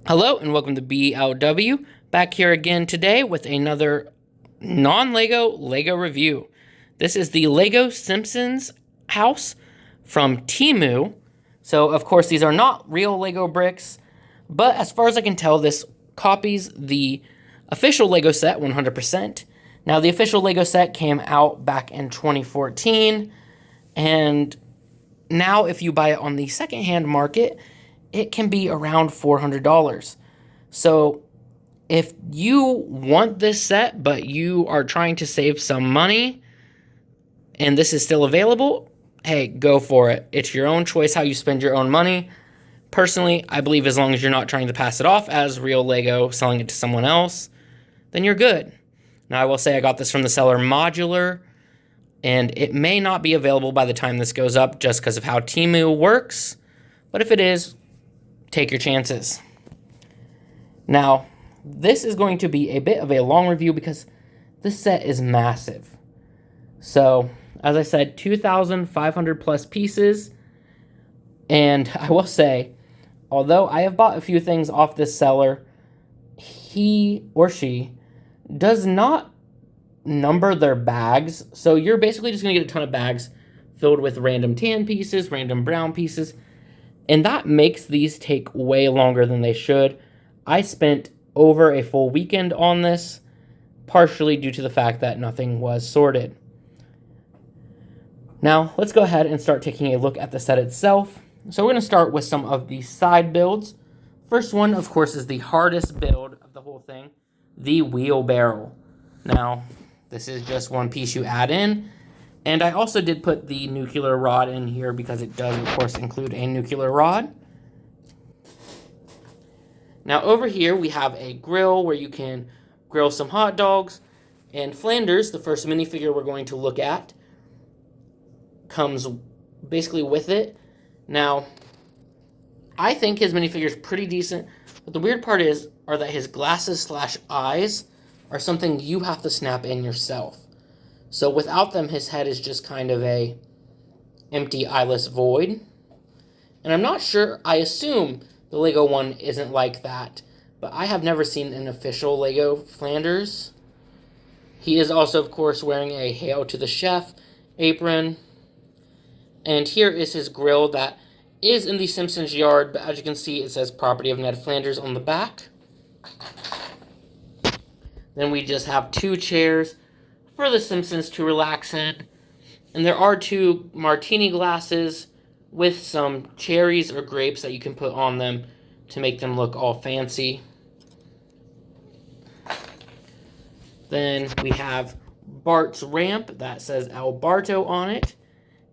Hello and welcome to BLW. Back here again today with another non-Lego Lego review. This is the Lego Simpsons House from Temu. So of course these are not real Lego bricks, but as far as I can tell this copies the official Lego set 100%. Now the official Lego set came out back in 2014, and now if you buy it on the secondhand market, it can be around $400. So if you want this set, but you are trying to save some money, and this is still available, hey, go for it. It's your own choice how you spend your own money. Personally, I believe as long as you're not trying to pass it off as real Lego, selling it to someone else, then you're good. Now, I will say I got this from the seller Modular, and it may not be available by the time this goes up just because of how Temu works, but if it is, take your chances. Now, this is going to be a bit of a long review because this set is massive. So, as I said, 2,500 plus pieces. And I will say, although I have bought a few things off this seller, he or she does not number their bags. So you're basically just going to get a ton of bags filled with random tan pieces, random brown pieces, and that makes these take way longer than they should. I spent over a full weekend on this, partially due to the fact that nothing was sorted. Now, let's go ahead and start taking a look at the set itself. So we're going to start with some of the side builds. First one, of course, is the hardest build of the whole thing, the wheelbarrow. Now, this is just one piece you add in. And I also did put the nuclear rod in here because it does, of course, include a nuclear rod. Now, over here, we have a grill where you can grill some hot dogs. And Flanders, the first minifigure we're going to look at, comes basically with it. Now, I think his minifigure is pretty decent, but the weird part are that his glasses/eyes are something you have to snap in yourself. So without them, his head is just kind of a empty, eyeless void. And I'm not sure, I assume the Lego one isn't like that, but I have never seen an official Lego Flanders. He is also, of course, wearing a Hail to the Chef apron. And here is his grill that is in the Simpsons yard, but as you can see, it says property of Ned Flanders on the back. Then we just have two chairs for the Simpsons to relax in. And there are two martini glasses with some cherries or grapes that you can put on them to make them look all fancy. Then we have Bart's ramp that says Alberto on it,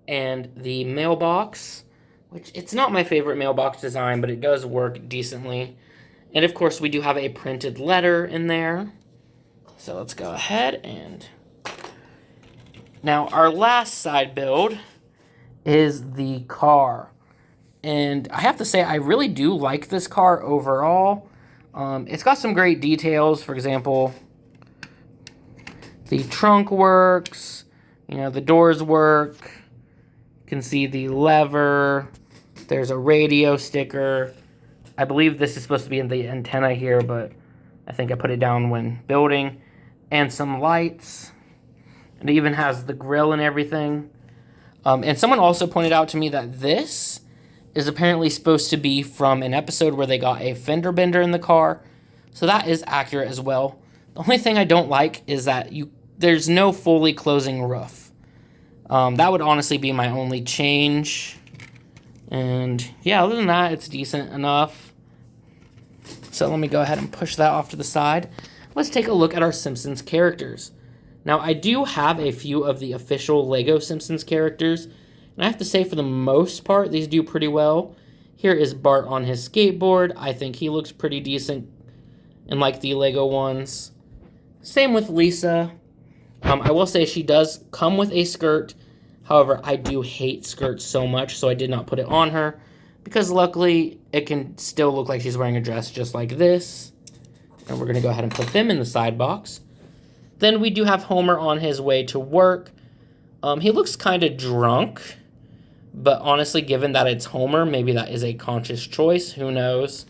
and the mailbox, which it's not my favorite mailbox design, but it does work decently. And of course, we do have a printed letter in there. So let's go ahead and... Now, our last side build is the car. And I have to say, I really do like this car overall. It's got some great details. For example, the trunk works. The doors work. You can see the lever. There's a radio sticker. I believe this is supposed to be in the antenna here, but I think I put it down when building. And some lights. It even has the grill and everything. And someone also pointed out to me that this is apparently supposed to be from an episode where they got a fender bender in the car. So that is accurate as well. The only thing I don't like is that there's no fully closing roof. That would honestly be my only change. And yeah, other than that, it's decent enough. So let me go ahead and push that off to the side. Let's take a look at our Simpsons characters. Now, I do have a few of the official Lego Simpsons characters, and I have to say, for the most part, these do pretty well. Here is Bart on his skateboard. I think he looks pretty decent, and like the Lego ones. Same with Lisa. I will say she does come with a skirt. However, I do hate skirts so much, so I did not put it on her, because luckily, it can still look like she's wearing a dress just like this. And we're going to go ahead and put them in the side box. Then we do have Homer on his way to work. He looks kind of drunk, but honestly, given that it's Homer, maybe that is a conscious choice. Who knows?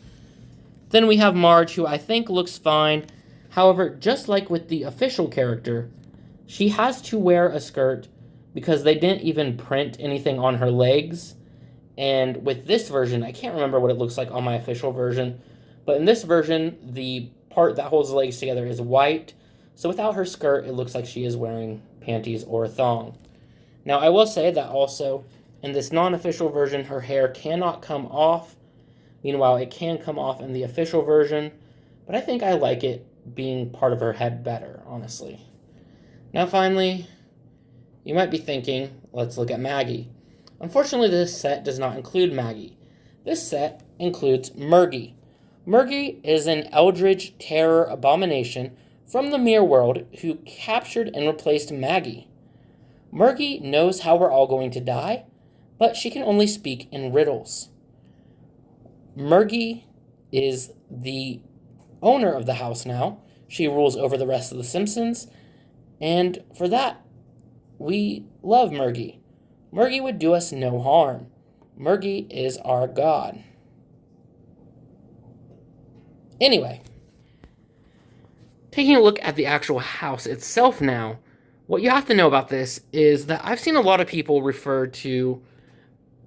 Then we have Marge, who I think looks fine. However, just like with the official character, she has to wear a skirt because they didn't even print anything on her legs. And with this version, I can't remember what it looks like on my official version, but in this version, the part that holds the legs together is white. So without her skirt, it looks like she is wearing panties or a thong. Now, I will say that also, in this non-official version, her hair cannot come off. Meanwhile, it can come off in the official version, but I think I like it being part of her head better, honestly. Now, finally, you might be thinking, let's look at Maggie. Unfortunately, this set does not include Maggie. This set includes Murgy. Murgy is an eldritch terror abomination from the Mirror World who captured and replaced Maggie. Murgy knows how we're all going to die, but she can only speak in riddles. Murgy is the owner of the house now. She rules over the rest of the Simpsons, and for that, we love Murgy. Murgy would do us no harm. Murgy is our god. Anyway, taking a look at the actual house itself now, what you have to know about this is that I've seen a lot of people refer to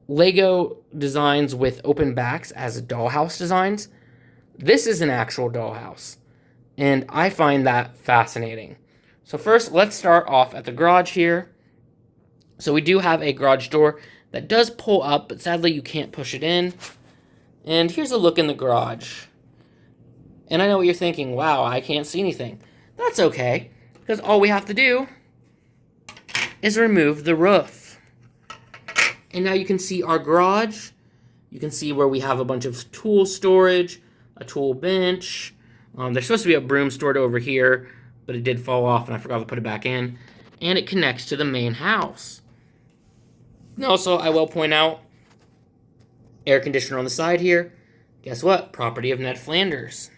Lego designs with open backs as dollhouse designs. This is an actual dollhouse, and I find that fascinating. So first, let's start off at the garage here. So we do have a garage door that does pull up, but sadly you can't push it in. And here's a look in the garage. And I know what you're thinking, wow, I can't see anything. That's okay, because all we have to do is remove the roof. And now you can see our garage. You can see where we have a bunch of tool storage, a tool bench. There's supposed to be a broom stored over here, but it did fall off and I forgot to put it back in. And it connects to the main house. And also, I will point out, air conditioner on the side here. Guess what? Property of Ned Flanders.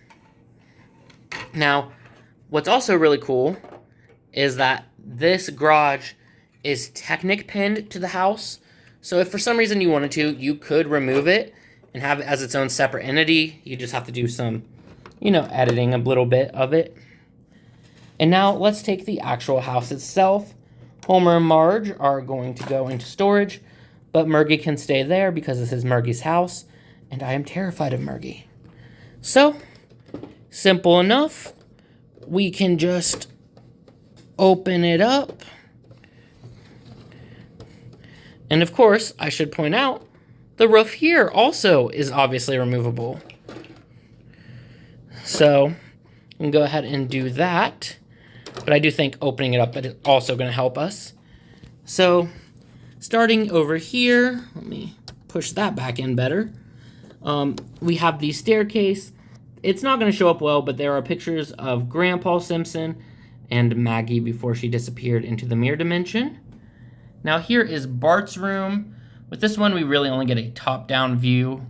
Now, what's also really cool is that this garage is Technic pinned to the house. So if for some reason you wanted to, you could remove it and have it as its own separate entity. You just have to do some, editing a little bit of it. And now let's take the actual house itself. Homer and Marge are going to go into storage, but Murgy can stay there because this is Murgy's house, and I am terrified of Murgy. So, simple enough. We can just open it up. And of course, I should point out, the roof here also is obviously removable. So, we can go ahead and do that. But I do think opening it up is also going to help us. So, starting over here, let me push that back in better. We have the staircase. It's not going to show up well, but there are pictures of Grandpa Simpson and Maggie before she disappeared into the mirror dimension. Now here is Bart's room. With this one, we really only get a top-down view.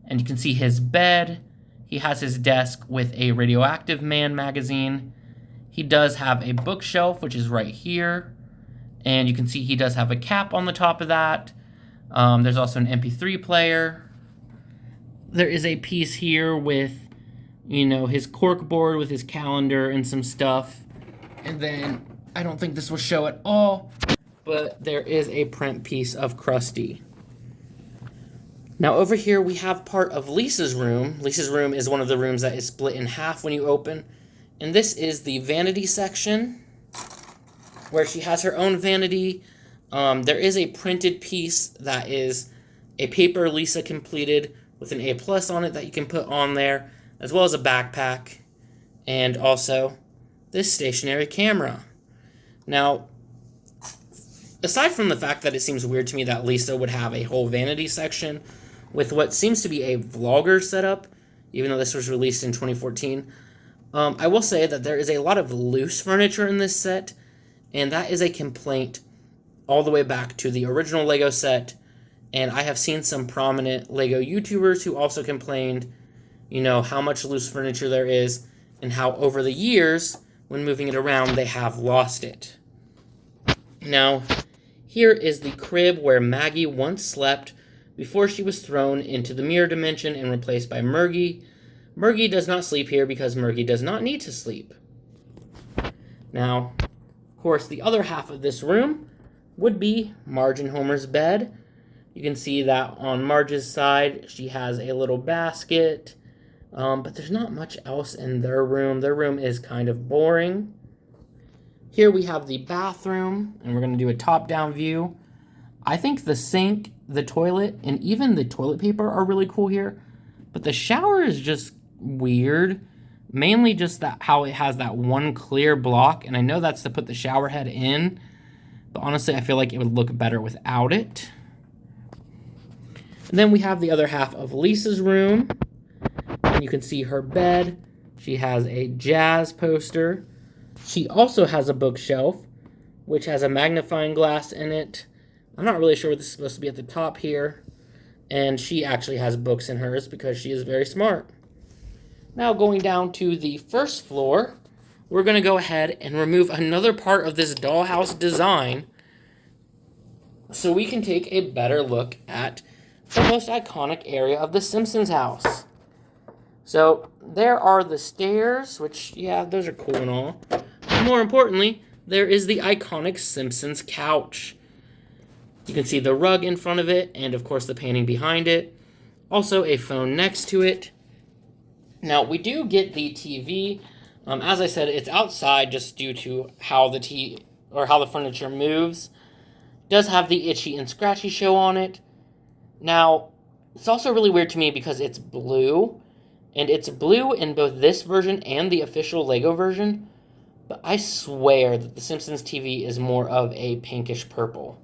And you can see his bed. He has his desk with a Radioactive Man magazine. He does have a bookshelf, which is right here. And you can see he does have a cap on the top of that. There's also an MP3 player. There is a piece here with, his corkboard with his calendar and some stuff. And then, I don't think this will show at all, but there is a print piece of Krusty. Now over here we have part of Lisa's room. Lisa's room is one of the rooms that is split in half when you open. And this is the vanity section, where she has her own vanity. There is a printed piece that is a paper Lisa completed with an A+ on it that you can put on there, as well as a backpack, and also this stationary camera. Now, aside from the fact that it seems weird to me that Lisa would have a whole vanity section with what seems to be a vlogger setup, even though this was released in 2014, I will say that there is a lot of loose furniture in this set, and that is a complaint all the way back to the original Lego set, and I have seen some prominent Lego YouTubers who also complained, how much loose furniture there is, and how over the years, when moving it around, they have lost it. Now, here is the crib where Maggie once slept before she was thrown into the mirror dimension and replaced by Murgy. Murgy does not sleep here because Murgy does not need to sleep. Now, of course, the other half of this room would be Marge and Homer's bed. You can see that on Marge's side, she has a little basket, but there's not much else in their room. Their room is kind of boring. Here we have the bathroom, and we're going to do a top-down view. I think the sink, the toilet, and even the toilet paper are really cool here, but the shower is just weird. Mainly just that how it has that one clear block, and I know that's to put the shower head in, but honestly I feel like it would look better without it. And then we have the other half of Lisa's room, and you can see her bed. She has a jazz poster. She also has a bookshelf, which has a magnifying glass in it. I'm not really sure what this is supposed to be at the top here, and she actually has books in hers because she is very smart. Now going down to the first floor, we're going to go ahead and remove another part of this dollhouse design so we can take a better look at the most iconic area of the Simpsons house. So there are the stairs, which, yeah, those are cool and all. But more importantly, there is the iconic Simpsons couch. You can see the rug in front of it, and of course the painting behind it. Also a phone next to it. Now, we do get the TV. As I said, it's outside just due to how the furniture moves. It does have the Itchy and Scratchy show on it. Now, it's also really weird to me because it's blue, and it's blue in both this version and the official Lego version, but I swear that the Simpsons TV is more of a pinkish purple.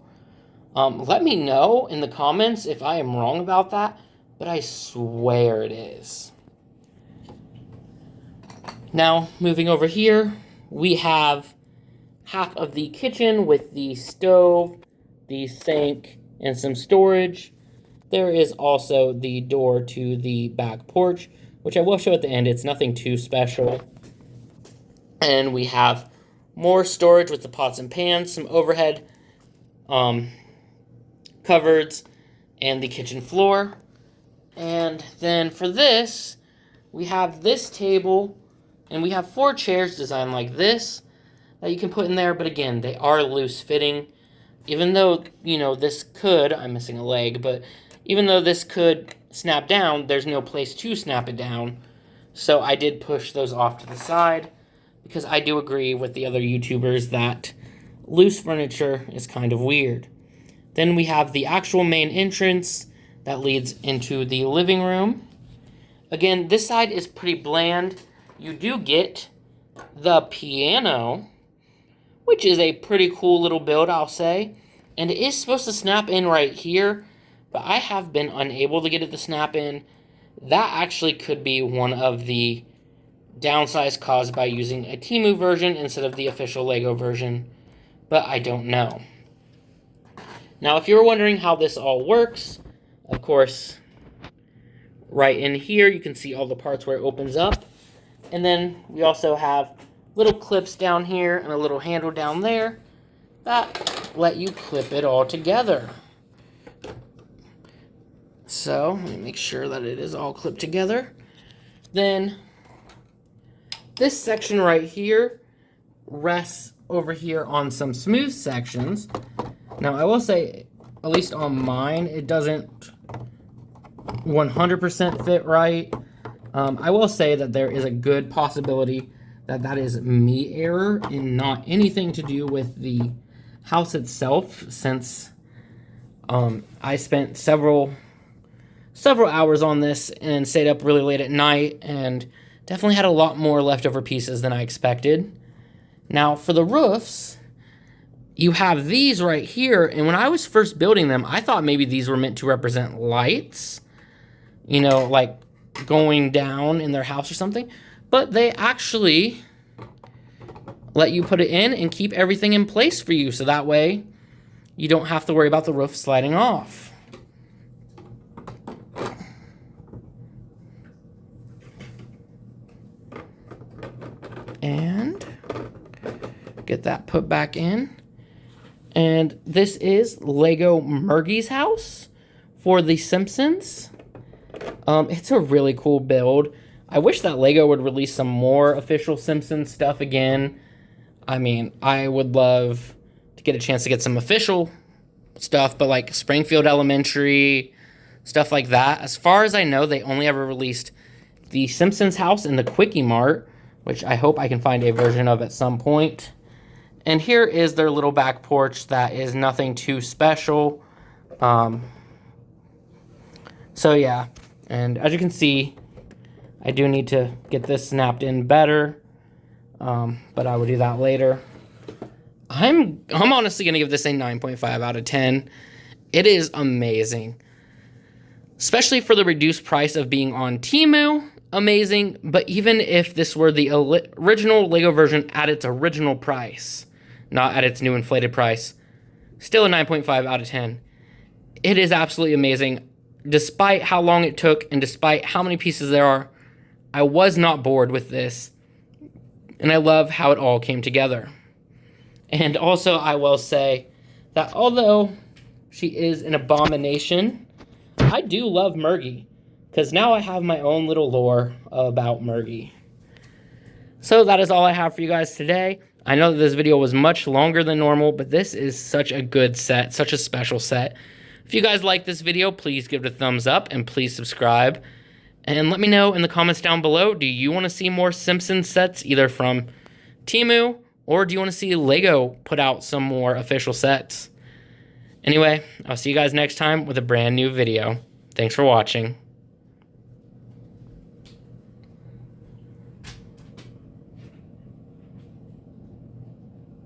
Let me know in the comments if I am wrong about that, but I swear it is. Now, moving over here, we have half of the kitchen with the stove, the sink, and some storage. There is also the door to the back porch, which I will show at the end. It's nothing too special. And we have more storage with the pots and pans, some overhead cupboards, and the kitchen floor. And then for this, we have this table. And we have 4 chairs designed like this that you can put in there. But again, they are loose fitting. Even though, this could, I'm missing a leg, but even though this could snap down, there's no place to snap it down. So I did push those off to the side because I do agree with the other YouTubers that loose furniture is kind of weird. Then we have the actual main entrance that leads into the living room. Again, this side is pretty bland. You do get the piano, which is a pretty cool little build, I'll say. And it is supposed to snap in right here, but I have been unable to get it to snap in. That actually could be one of the downsides caused by using a Temu version instead of the official Lego version, but I don't know. Now, if you're wondering how this all works, of course, right in here, you can see all the parts where it opens up. And then we also have little clips down here and a little handle down there that let you clip it all together. So, let me make sure that it is all clipped together. Then, this section right here rests over here on some smooth sections. Now, I will say, at least on mine, it doesn't 100% fit right. I will say that there is a good possibility that that is me error and not anything to do with the house itself, since I spent several hours on this and stayed up really late at night and definitely had a lot more leftover pieces than I expected. Now, for the roofs, you have these right here, and when I was first building them, I thought maybe these were meant to represent lights, like going down in their house or something, but they actually let you put it in and keep everything in place for you, so that way you don't have to worry about the roof sliding off. And get that put back in. And this is Lego Murgy's house for The Simpsons. It's a really cool build. I wish that Lego would release some more official Simpsons stuff again. I mean, I would love to get a chance to get some official stuff, but like Springfield Elementary, stuff like that. As far as I know, they only ever released the Simpsons House in the Quickie Mart, which I hope I can find a version of at some point. And here is their little back porch that is nothing too special. So yeah, and as you can see, I do need to get this snapped in better, but I will do that later. I'm honestly going to give this a 9.5 out of 10. It is amazing. Especially for the reduced price of being on Temu, amazing. But even if this were the original Lego version at its original price, not at its new inflated price, still a 9.5 out of 10. It is absolutely amazing. Despite how long it took and despite how many pieces there are, I was not bored with this. And I love how it all came together. And also, I will say that although she is an abomination, I do love Murgy, because now I have my own little lore about Murgy. So that is all I have for you guys today. I know that this video was much longer than normal, but this is such a good set, such a special set. If you guys like this video, please give it a thumbs up and please subscribe. And let me know in the comments down below, do you want to see more Simpsons sets either from Temu, or do you want to see Lego put out some more official sets? Anyway, I'll see you guys next time with a brand new video. Thanks for watching.